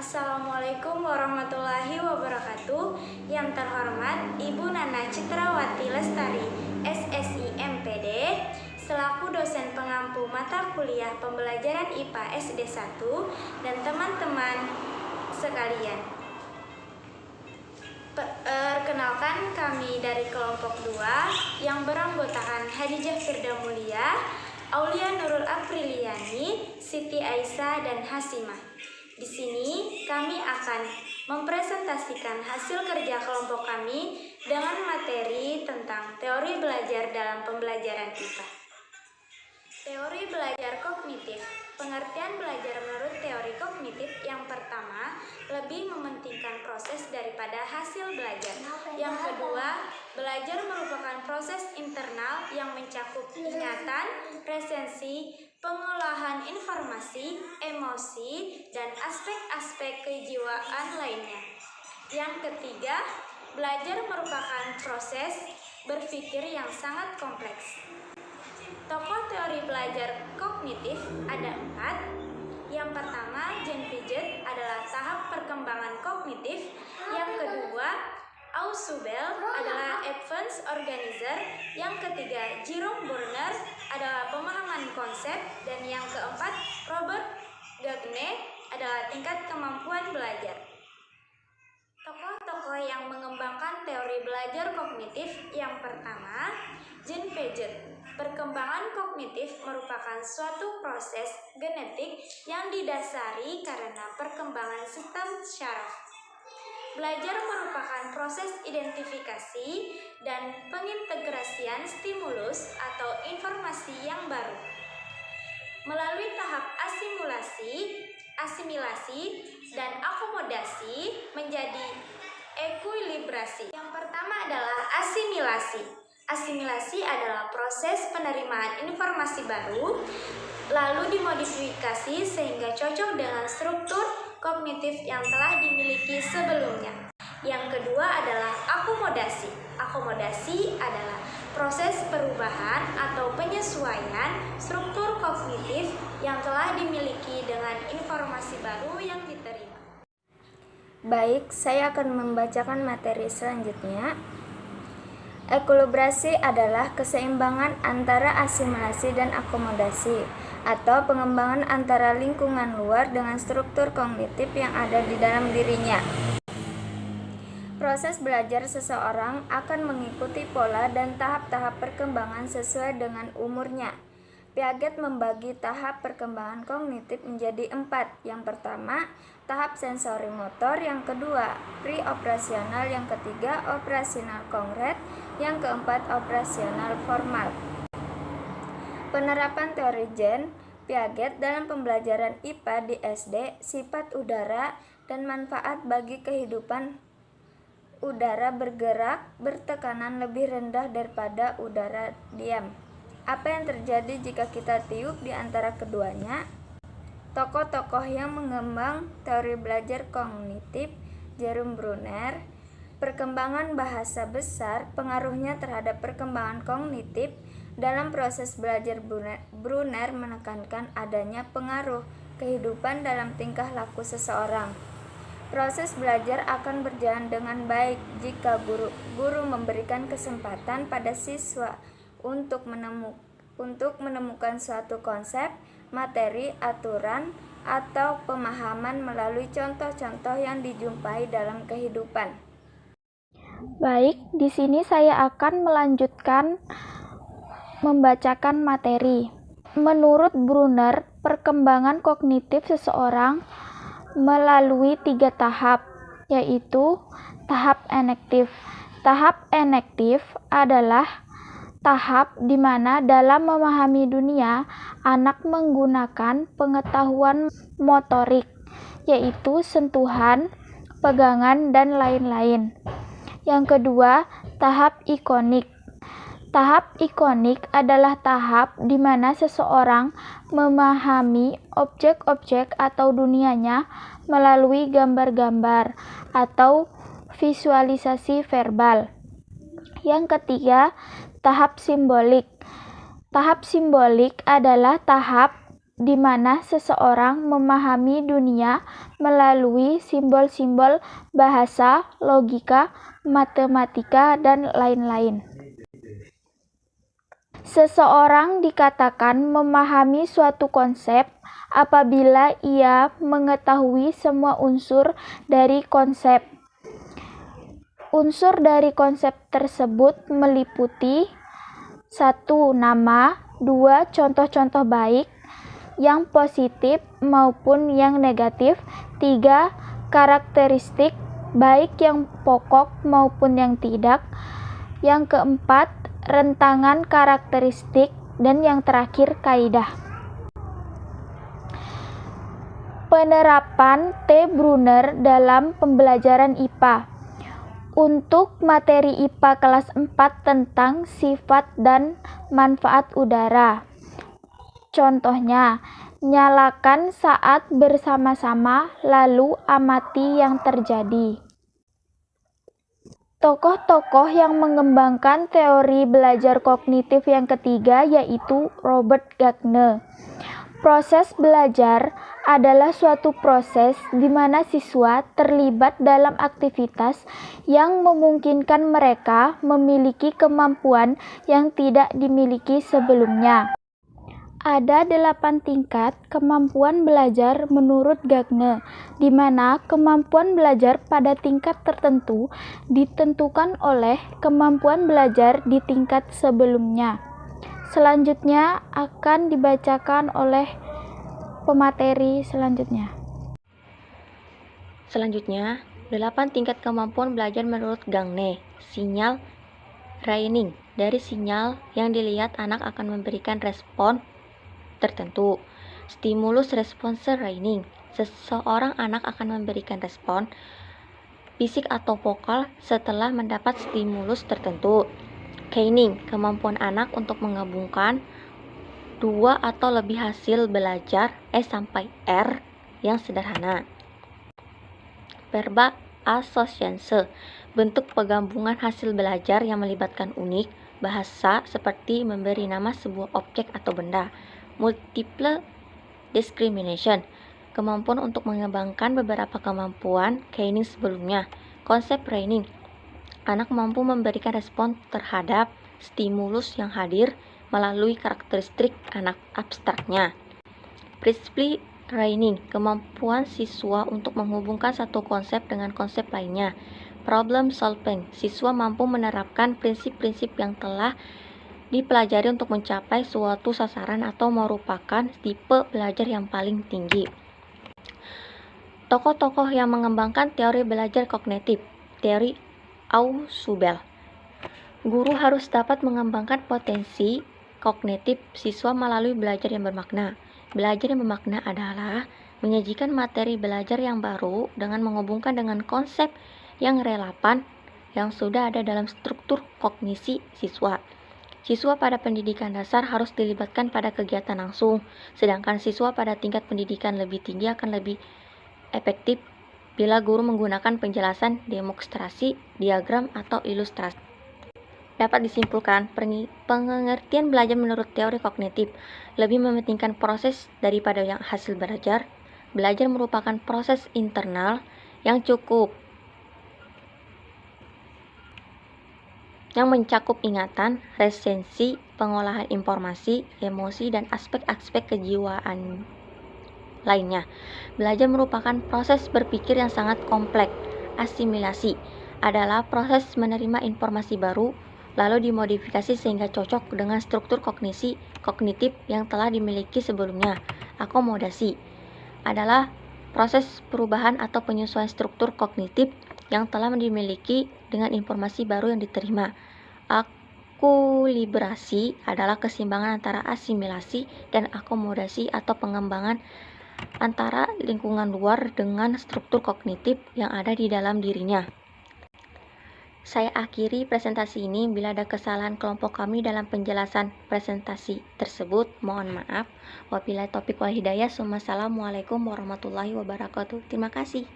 Assalamualaikum warahmatullahi wabarakatuh. Yang terhormat Ibu Nana Citrawati Lestari, SSI MPD, selaku dosen pengampu mata kuliah pembelajaran IPA SD 1 dan teman-teman sekalian. Perkenalkan, kami dari kelompok 2 yang beranggotakan Hadijah Firda Mulia, Aulia Nurul Apriliani, Siti Aisyah, dan Hasimah. Di sini kami akan mempresentasikan hasil kerja kelompok kami dengan materi tentang teori belajar dalam pembelajaran IPA. Teori belajar kognitif. Pengertian belajar menurut teori kognitif yang pertama, lebih mementingkan proses daripada hasil belajar. Yang kedua, belajar merupakan proses internal yang mencakup ingatan, retensi, pengolahan informasi, emosi, dan aspek-aspek kejiwaan lainnya. Yang ketiga, belajar merupakan proses berpikir yang sangat kompleks. Tokoh teori belajar kognitif ada 4. Yang pertama, Jean Piaget adalah tahap perkembangan kognitif. Yang kedua, Ausubel adalah advanced organizer. Yang ketiga, Jerome Bruner adalah pemahaman konsep. Dan yang keempat, Robert Gagne adalah tingkat kemampuan belajar. Tokoh-tokoh yang mengembangkan teori belajar kognitif. Yang pertama, Jean Piaget. Perkembangan kognitif merupakan suatu proses genetik yang didasari karena perkembangan sistem syaraf. Belajar merupakan proses identifikasi dan pengintegrasian stimulus atau informasi yang baru. Melalui tahap asimilasi, dan akomodasi menjadi ekuilibrasi. Yang pertama adalah asimilasi. Asimilasi adalah proses penerimaan informasi baru, lalu dimodifikasi sehingga cocok dengan struktur kognitif yang telah dimiliki sebelumnya. Yang kedua adalah akomodasi. Akomodasi adalah proses perubahan atau penyesuaian struktur kognitif yang telah dimiliki dengan informasi baru yang diterima. Baik, saya akan membacakan materi selanjutnya. Ekuilibrasi adalah keseimbangan antara asimilasi dan akomodasi, atau pengembangan antara lingkungan luar dengan struktur kognitif yang ada di dalam dirinya. Proses belajar seseorang akan mengikuti pola dan tahap-tahap perkembangan sesuai dengan umurnya. Piaget membagi tahap perkembangan kognitif menjadi 4. Yang pertama, tahap sensori motor. Yang kedua, pre-operasional. Yang ketiga, operasional konkret. Yang keempat, operasional formal. Penerapan teori Jean Piaget dalam pembelajaran IPA di SD, sifat udara dan manfaat bagi kehidupan. Udara bergerak bertekanan lebih rendah daripada udara diam. Apa yang terjadi jika kita tiup di antara keduanya? Tokoh-tokoh yang mengembang teori belajar kognitif: Jerome Bruner. Perkembangan bahasa besar, pengaruhnya terhadap perkembangan kognitif. Dalam proses belajar, Bruner menekankan adanya pengaruh kehidupan dalam tingkah laku seseorang. Proses belajar akan berjalan dengan baik jika guru memberikan kesempatan pada siswa untuk menemukan suatu konsep, materi, aturan, atau pemahaman melalui contoh-contoh yang dijumpai dalam kehidupan. Baik, di sini saya akan melanjutkan membacakan materi. Menurut Bruner, perkembangan kognitif seseorang melalui 3 tahap, yaitu tahap enektif. Tahap enektif adalah tahap di mana dalam memahami dunia, anak menggunakan pengetahuan motorik, yaitu sentuhan, pegangan, dan lain-lain. Yang kedua, tahap ikonik. Tahap ikonik adalah tahap di mana seseorang memahami objek-objek atau dunianya melalui gambar-gambar atau visualisasi verbal. Yang ketiga, tahap simbolik. Tahap simbolik adalah tahap di mana seseorang memahami dunia melalui simbol-simbol bahasa, logika, matematika, dan lain-lain. Seseorang dikatakan memahami suatu konsep apabila ia mengetahui semua unsur dari konsep. Unsur dari konsep tersebut meliputi 1. Nama, 2. Contoh-contoh baik yang positif maupun yang negatif, 3. Karakteristik baik yang pokok maupun yang tidak, yang keempat rentangan karakteristik, dan yang terakhir kaidah. Penerapan T. Brunner dalam pembelajaran IPA. Untuk materi IPA kelas 4 tentang sifat dan manfaat udara. Contohnya, nyalakan saat bersama-sama, lalu amati yang terjadi. Tokoh-tokoh yang mengembangkan teori belajar kognitif yang ketiga yaitu Robert Gagne. Proses belajar adalah suatu proses di mana siswa terlibat dalam aktivitas yang memungkinkan mereka memiliki kemampuan yang tidak dimiliki sebelumnya. Ada 8 tingkat kemampuan belajar menurut Gagne, di mana kemampuan belajar pada tingkat tertentu ditentukan oleh kemampuan belajar di tingkat sebelumnya. Selanjutnya akan dibacakan oleh pemateri selanjutnya. Selanjutnya, 8 tingkat kemampuan belajar menurut Gagne. Sinyal Raining. Dari sinyal yang dilihat, anak akan memberikan respon tertentu. Stimulus response Raining. Seseorang anak akan memberikan respon fisik atau vokal setelah mendapat stimulus tertentu. Caning. Kemampuan anak untuk menggabungkan 2 atau lebih hasil belajar S sampai R yang sederhana. Verba associance. Bentuk penggabungan hasil belajar yang melibatkan unik bahasa seperti memberi nama sebuah objek atau benda. Multiple discrimination. Kemampuan untuk mengembangkan beberapa kemampuan Caning sebelumnya. Konsep Raining. Anak mampu memberikan respon terhadap stimulus yang hadir melalui karakteristik anak abstraknya. Principally Raining. Kemampuan siswa untuk menghubungkan satu konsep dengan konsep lainnya. Problem solving. Siswa mampu menerapkan prinsip-prinsip yang telah dipelajari untuk mencapai suatu sasaran atau merupakan tipe belajar yang paling tinggi. Tokoh-tokoh yang mengembangkan teori belajar kognitif. Teori Ausubel. Guru harus dapat mengembangkan potensi kognitif siswa melalui belajar yang bermakna. Belajar yang bermakna adalah menyajikan materi belajar yang baru dengan menghubungkan dengan konsep yang relevan yang sudah ada dalam struktur kognisi siswa. Siswa pada pendidikan dasar harus dilibatkan pada kegiatan langsung, sedangkan siswa pada tingkat pendidikan lebih tinggi akan lebih efektif bila guru menggunakan penjelasan, demonstrasi, diagram, atau ilustrasi. Dapat disimpulkan, pengertian belajar menurut teori kognitif lebih mementingkan proses daripada yang hasil belajar. Belajar merupakan proses internal yang mencakup ingatan, retensi, pengolahan informasi, emosi, dan aspek-aspek kejiwaan lainnya. Belajar merupakan proses berpikir yang sangat kompleks. Asimilasi adalah proses menerima informasi baru, lalu dimodifikasi sehingga cocok dengan struktur kognitif yang telah dimiliki sebelumnya. Akomodasi adalah proses perubahan atau penyesuaian struktur kognitif yang telah dimiliki dengan informasi baru yang diterima. Akulibrasi adalah keseimbangan antara asimilasi dan akomodasi atau pengembangan antara lingkungan luar dengan struktur kognitif yang ada di dalam dirinya. Saya akhiri presentasi ini. Bila ada kesalahan kelompok kami dalam penjelasan presentasi tersebut, mohon maaf. Wabillahi taufiq wal hidayah. Wassalamualaikum warahmatullahi wabarakatuh. Terima kasih.